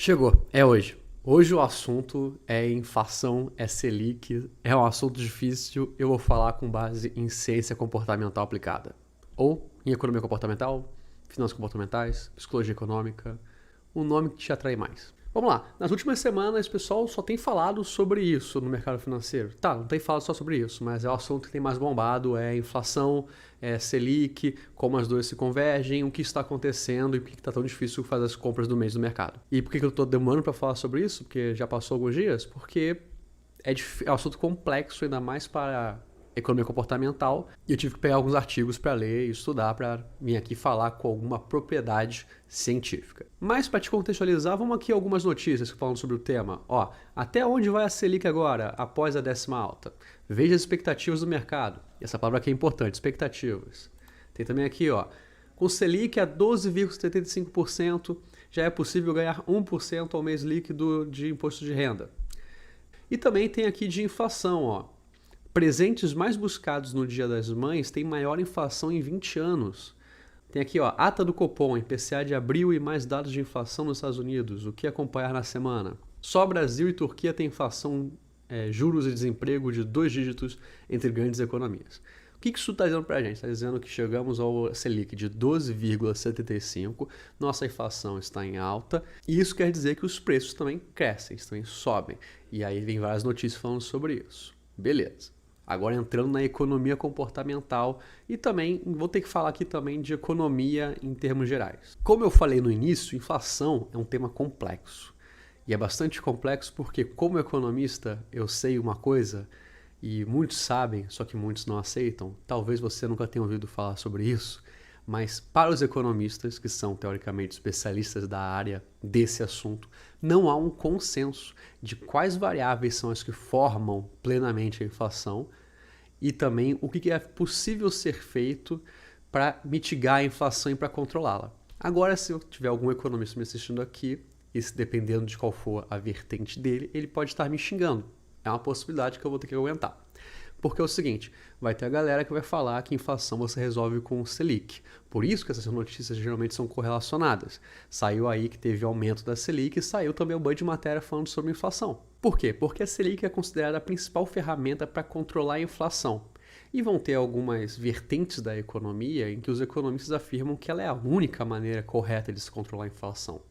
Chegou, é hoje. Hoje o assunto é inflação, é Selic, é um assunto difícil, eu vou falar com base em ciência comportamental aplicada. Ou em economia comportamental, finanças comportamentais, psicologia econômica, o nome que te atrai mais. Vamos lá, nas últimas semanas o pessoal só tem falado sobre isso no mercado financeiro. Tá, não tem falado só sobre isso, mas é o assunto que tem mais bombado, é inflação, é Selic, como as duas se convergem, o que está acontecendo e por que está tão difícil fazer as compras do mês do mercado. E por que eu estou demorando para falar sobre isso? Porque já passou alguns dias? Porque é um assunto complexo, ainda mais para economia comportamental, e eu tive que pegar alguns artigos para ler e estudar para vir aqui falar com alguma propriedade científica. Mas para te contextualizar, vamos aqui algumas notícias falando sobre o tema. Ó, até onde vai a Selic agora, após a 10ª alta? Veja as expectativas do mercado. Essa palavra aqui é importante, expectativas. Tem também aqui, ó, com Selic a 12,75%, já é possível ganhar 1% ao mês líquido de imposto de renda. E também tem aqui de inflação, ó. Presentes mais buscados no Dia das Mães têm maior inflação em 20 anos. Tem aqui, ó, ata do Copom, IPCA de abril e mais dados de inflação nos Estados Unidos. O que acompanhar na semana? Só Brasil e Turquia têm inflação, juros e desemprego de 2 dígitos entre grandes economias. O que isso está dizendo para a gente? Está dizendo que chegamos ao Selic de 12,75, nossa inflação está em alta, e isso quer dizer que os preços também crescem, também sobem. E aí vem várias notícias falando sobre isso. Beleza. Agora entrando na economia comportamental e também vou ter que falar aqui também de economia em termos gerais. Como eu falei no início, inflação é um tema complexo. E é bastante complexo porque, como economista, eu sei uma coisa e muitos sabem, só que muitos não aceitam. Talvez você nunca tenha ouvido falar sobre isso, mas para os economistas, que são teoricamente especialistas da área desse assunto, não há um consenso de quais variáveis são as que formam plenamente a inflação e também o que é possível ser feito para mitigar a inflação e para controlá-la. Agora, se eu tiver algum economista me assistindo aqui, e dependendo de qual for a vertente dele, ele pode estar me xingando. É uma possibilidade que eu vou ter que aguentar. Porque é o seguinte, vai ter a galera que vai falar que inflação você resolve com o Selic. Por isso que essas notícias geralmente são correlacionadas. Saiu aí que teve aumento da Selic e saiu também um banho de matéria falando sobre inflação. Por quê? Porque a Selic é considerada a principal ferramenta para controlar a inflação. E vão ter algumas vertentes da economia em que os economistas afirmam que ela é a única maneira correta de se controlar a inflação.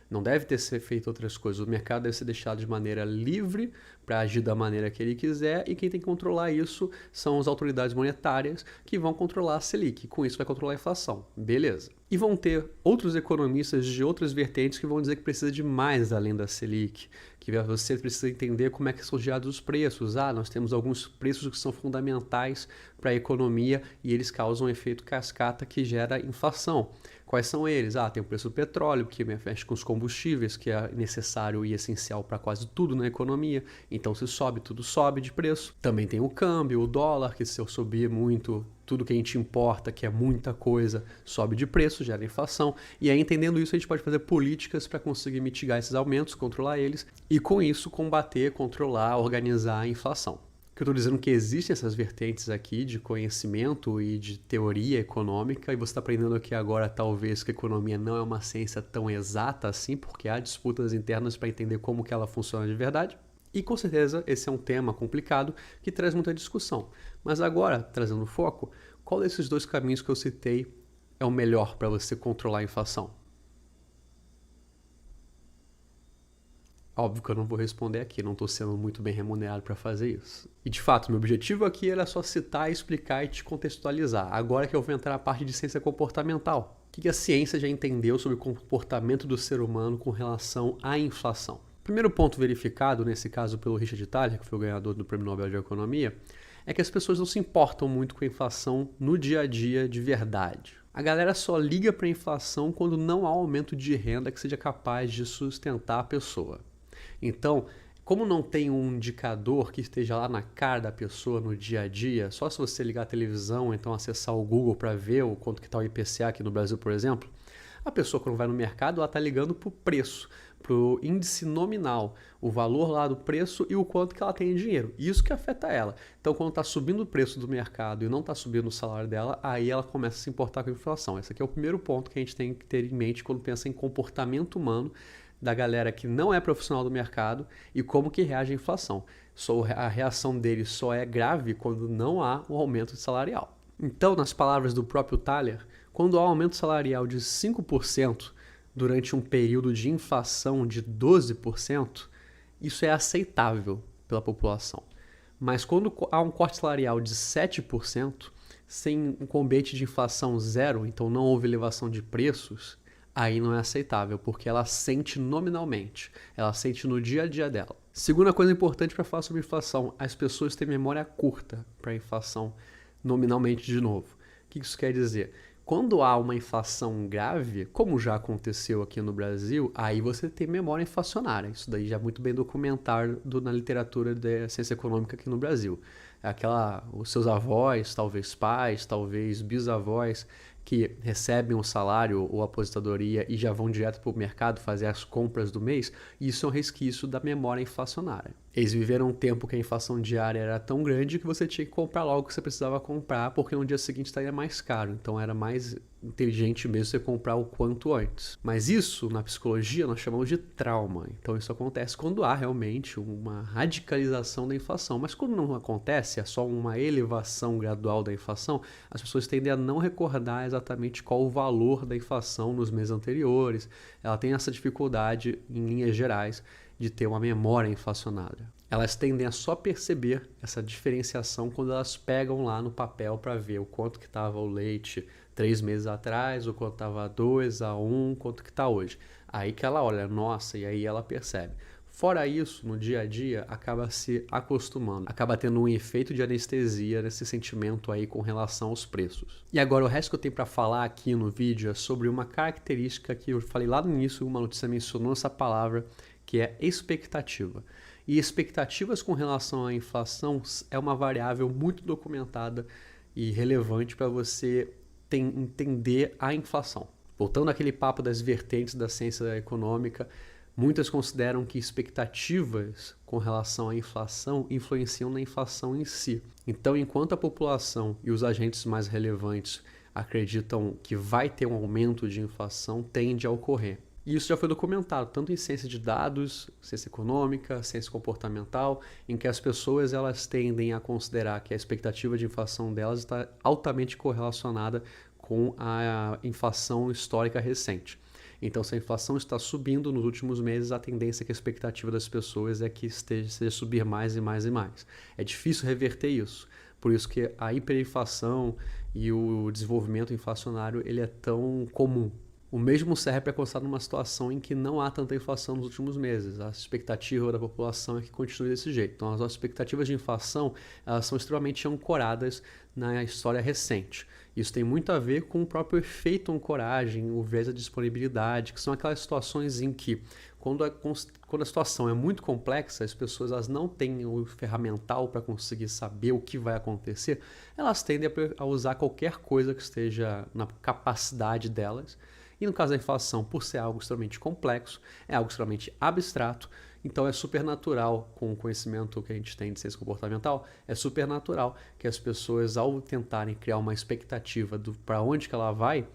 Não deve ter sido feito outras coisas. O mercado deve ser deixado de maneira livre para agir da maneira que ele quiser e quem tem que controlar isso são as autoridades monetárias que vão controlar a Selic. Com isso vai controlar a inflação. Beleza. E vão ter outros economistas de outras vertentes que vão dizer que precisa de mais além da Selic, que você precisa entender como é que são gerados os preços. Nós temos alguns preços que são fundamentais para a economia e eles causam um efeito cascata que gera inflação. Quais são eles? Tem o preço do petróleo, que mexe com os combustíveis, que é necessário e essencial para quase tudo na economia. Então, se sobe, tudo sobe de preço. Também tem o câmbio, o dólar, que se eu subir muito, tudo que a gente importa, que é muita coisa, sobe de preço, gera inflação. E aí, entendendo isso, a gente pode fazer políticas para conseguir mitigar esses aumentos, controlar eles e, com isso, combater, controlar, organizar a inflação. Eu estou dizendo que existem essas vertentes aqui de conhecimento e de teoria econômica, e você está aprendendo aqui agora, talvez, que a economia não é uma ciência tão exata assim, porque há disputas internas para entender como que ela funciona de verdade. E, com certeza, esse é um tema complicado que traz muita discussão. Mas agora, trazendo foco, qual desses dois caminhos que eu citei é o melhor para você controlar a inflação? Óbvio que eu não vou responder aqui, não estou sendo muito bem remunerado para fazer isso. E de fato, meu objetivo aqui era só citar, explicar e te contextualizar. Agora que eu vou entrar na parte de ciência comportamental. O que a ciência já entendeu sobre o comportamento do ser humano com relação à inflação? Primeiro ponto verificado, nesse caso pelo Richard Thaler, que foi o ganhador do Prêmio Nobel de Economia, é que as pessoas não se importam muito com a inflação no dia a dia de verdade. A galera só liga para a inflação quando não há aumento de renda que seja capaz de sustentar a pessoa. Então, como não tem um indicador que esteja lá na cara da pessoa no dia a dia, só se você ligar a televisão ou então acessar o Google para ver o quanto que está o IPCA aqui no Brasil, por exemplo, a pessoa quando vai no mercado ela está ligando para o preço, para o índice nominal, o valor lá do preço e o quanto que ela tem em dinheiro. Isso que afeta ela. Então, quando está subindo o preço do mercado e não está subindo o salário dela, aí ela começa a se importar com a inflação. Esse aqui é o primeiro ponto que a gente tem que ter em mente quando pensa em comportamento humano da galera que não é profissional do mercado e como que reage à inflação. A reação deles só é grave quando não há um aumento salarial. Então, nas palavras do próprio Thaler, quando há um aumento salarial de 5% durante um período de inflação de 12%, isso é aceitável pela população. Mas quando há um corte salarial de 7%, sem um combate de inflação zero, então não houve elevação de preços, aí não é aceitável, porque ela sente nominalmente, ela sente no dia a dia dela. Segunda coisa importante para falar sobre inflação, as pessoas têm memória curta para a inflação nominalmente de novo. O que isso quer dizer? Quando há uma inflação grave, como já aconteceu aqui no Brasil, aí você tem memória inflacionária. Isso daí já é muito bem documentado na literatura da ciência econômica aqui no Brasil. Os seus avós, talvez pais, talvez bisavós, que recebem um salário ou aposentadoria e já vão direto para o mercado fazer as compras do mês, isso é um resquício da memória inflacionária. Eles viveram um tempo que a inflação diária era tão grande que você tinha que comprar logo o que você precisava comprar, porque no dia seguinte estaria mais caro. Então era mais inteligente mesmo você comprar o quanto antes. Mas isso, na psicologia, nós chamamos de trauma. Então isso acontece quando há realmente uma radicalização da inflação. Mas quando não acontece, é só uma elevação gradual da inflação, as pessoas tendem a não recordar exatamente qual o valor da inflação nos meses anteriores. Ela tem essa dificuldade, em linhas gerais, de ter uma memória inflacionária. Elas tendem a só perceber essa diferenciação quando elas pegam lá no papel para ver o quanto que estava o leite 3 meses atrás, o quanto estava 2, a 1, quanto que está hoje. Aí que ela olha, nossa, e aí ela percebe. Fora isso, no dia a dia, acaba se acostumando, acaba tendo um efeito de anestesia nesse sentimento aí com relação aos preços. E agora o resto que eu tenho para falar aqui no vídeo é sobre uma característica que eu falei lá no início, uma notícia mencionou essa palavra, que é expectativa. E expectativas com relação à inflação é uma variável muito documentada e relevante para você entender a inflação. Voltando àquele papo das vertentes da ciência econômica, muitas consideram que expectativas com relação à inflação influenciam na inflação em si. Então, enquanto a população e os agentes mais relevantes acreditam que vai ter um aumento de inflação, tende a ocorrer. E isso já foi documentado, tanto em ciência de dados, ciência econômica, ciência comportamental, em que as pessoas elas tendem a considerar que a expectativa de inflação delas está altamente correlacionada com a inflação histórica recente. Então, se a inflação está subindo nos últimos meses, a tendência é que a expectativa das pessoas é que seja subir mais e mais e mais. É difícil reverter isso. Por isso que a hiperinflação e o desenvolvimento inflacionário ele é tão comum. O mesmo serve para constar numa situação em que não há tanta inflação nos últimos meses. A expectativa da população é que continue desse jeito. Então, as nossas expectativas de inflação elas são extremamente ancoradas na história recente. Isso tem muito a ver com o próprio efeito ancoragem, o viés da disponibilidade, que são aquelas situações em que, quando a situação é muito complexa, as pessoas elas não têm o ferramental para conseguir saber o que vai acontecer, elas tendem a usar qualquer coisa que esteja na capacidade delas. E no caso da inflação, por ser algo extremamente complexo, é algo extremamente abstrato, então é super natural, com o conhecimento que a gente tem de ciência comportamental, é super natural que as pessoas, ao tentarem criar uma expectativa para onde que ela vai,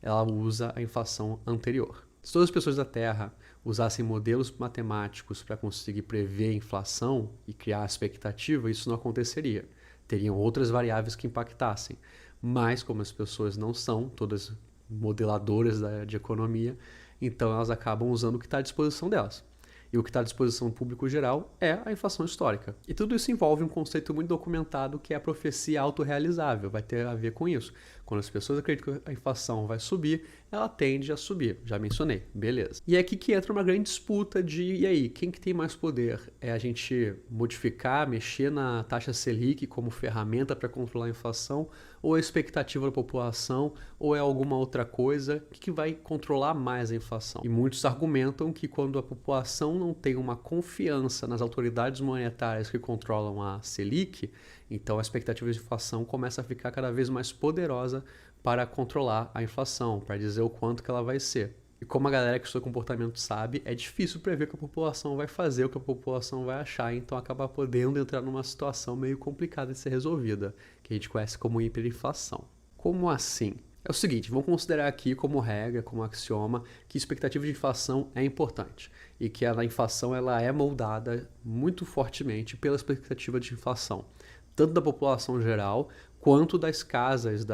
ela usa a inflação anterior. Se todas as pessoas da Terra usassem modelos matemáticos para conseguir prever a inflação e criar a expectativa, isso não aconteceria. Teriam outras variáveis que impactassem. Mas, como as pessoas não são todas modeladoras de economia, então elas acabam usando o que está à disposição delas. E o que está à disposição do público geral é a inflação histórica. E tudo isso envolve um conceito muito documentado que é a profecia autorrealizável, vai ter a ver com isso. Quando as pessoas acreditam que a inflação vai subir, ela tende a subir. Já mencionei, beleza. E é aqui que entra uma grande disputa de, e aí, quem que tem mais poder? É a gente modificar, mexer na taxa Selic como ferramenta para controlar a inflação, ou a expectativa da população, ou é alguma outra coisa que vai controlar mais a inflação? E muitos argumentam que quando a população não tem uma confiança nas autoridades monetárias que controlam a Selic, então a expectativa de inflação começa a ficar cada vez mais poderosa para controlar a inflação, para dizer o quanto que ela vai ser. E como a galera que estuda comportamento sabe, é difícil prever o que a população vai fazer, o que a população vai achar, então acaba podendo entrar numa situação meio complicada de ser resolvida, que a gente conhece como hiperinflação. Como assim? É o seguinte, vamos considerar aqui como regra, como axioma, que expectativa de inflação é importante e que a inflação ela é moldada muito fortemente pela expectativa de inflação, tanto da população geral quanto das casas,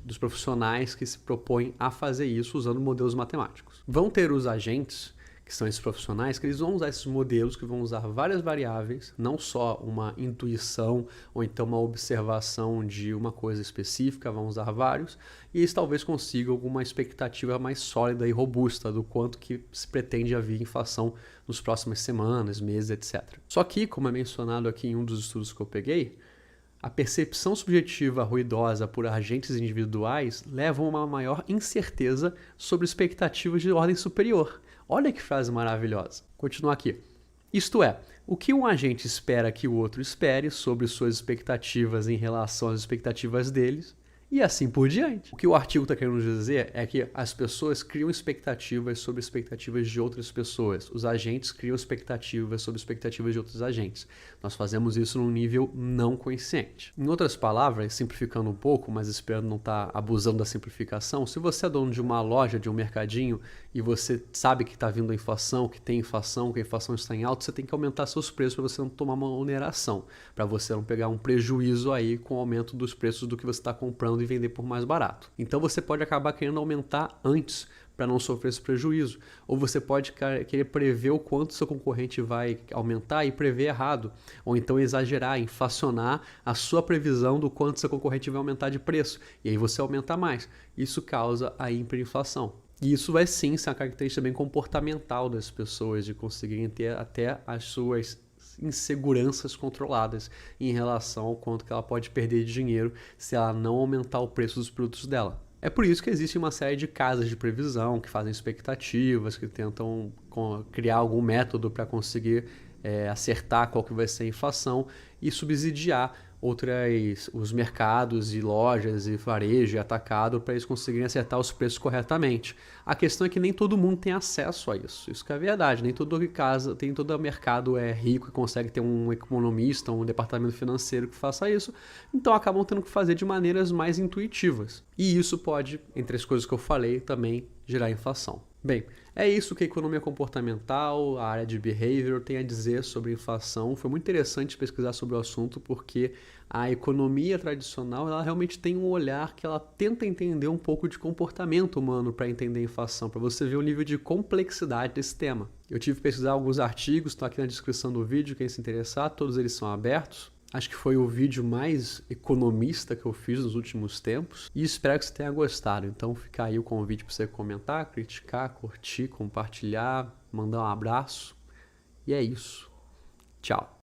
dos profissionais que se propõem a fazer isso usando modelos matemáticos. Vão ter os agentes, que são esses profissionais, que eles vão usar esses modelos, que vão usar várias variáveis, não só uma intuição ou então uma observação de uma coisa específica, vão usar vários, e eles talvez consigam alguma expectativa mais sólida e robusta do quanto que se pretende haver inflação nos próximas semanas, meses, etc. Só que, como é mencionado aqui em um dos estudos que eu peguei, a percepção subjetiva ruidosa por agentes individuais leva a uma maior incerteza sobre expectativas de ordem superior. Olha que frase maravilhosa. Continuar aqui. Isto é, o que um agente espera que o outro espere sobre suas expectativas em relação às expectativas deles, e assim por diante. O que o artigo está querendo dizer é que as pessoas criam expectativas sobre expectativas de outras pessoas. Os agentes criam expectativas sobre expectativas de outros agentes. Nós fazemos isso num nível não consciente. Em outras palavras, simplificando um pouco, mas esperando não estar abusando da simplificação, se você é dono de uma loja, de um mercadinho, e você sabe que está vindo a inflação, que tem inflação, que a inflação está em alta, você tem que aumentar seus preços para você não tomar uma oneração, para você não pegar um prejuízo aí com o aumento dos preços do que você está comprando e vender por mais barato. Então você pode acabar querendo aumentar antes para não sofrer esse prejuízo, ou você pode querer prever o quanto seu concorrente vai aumentar e prever errado, ou então exagerar, inflacionar a sua previsão do quanto seu concorrente vai aumentar de preço, e aí você aumenta mais. Isso causa a hiperinflação. E isso vai sim ser uma característica bem comportamental das pessoas, de conseguirem ter até as suas inseguranças controladas em relação ao quanto que ela pode perder de dinheiro se ela não aumentar o preço dos produtos dela. É por isso que existe uma série de casas de previsão que fazem expectativas, que tentam criar algum método para conseguir acertar qual que vai ser a inflação e subsidiar os mercados e lojas e varejo e atacado para eles conseguirem acertar os preços corretamente. A questão é que nem todo mundo tem acesso a isso. Isso que é verdade. Nem todo mercado é rico e consegue ter um economista, um departamento financeiro que faça isso. Então acabam tendo que fazer de maneiras mais intuitivas. E isso pode, entre as coisas que eu falei, também gerar inflação. Bem, é isso que a economia comportamental, a área de behavior tem a dizer sobre inflação. Foi muito interessante pesquisar sobre o assunto porque a economia tradicional ela realmente tem um olhar que ela tenta entender um pouco de comportamento humano para entender a inflação, para você ver o nível de complexidade desse tema. Eu tive que pesquisar alguns artigos, estão aqui na descrição do vídeo, quem se interessar, todos eles são abertos. Acho que foi o vídeo mais economista que eu fiz nos últimos tempos e espero que você tenha gostado. Então fica aí o convite para você comentar, criticar, curtir, compartilhar, mandar um abraço. E é isso. Tchau.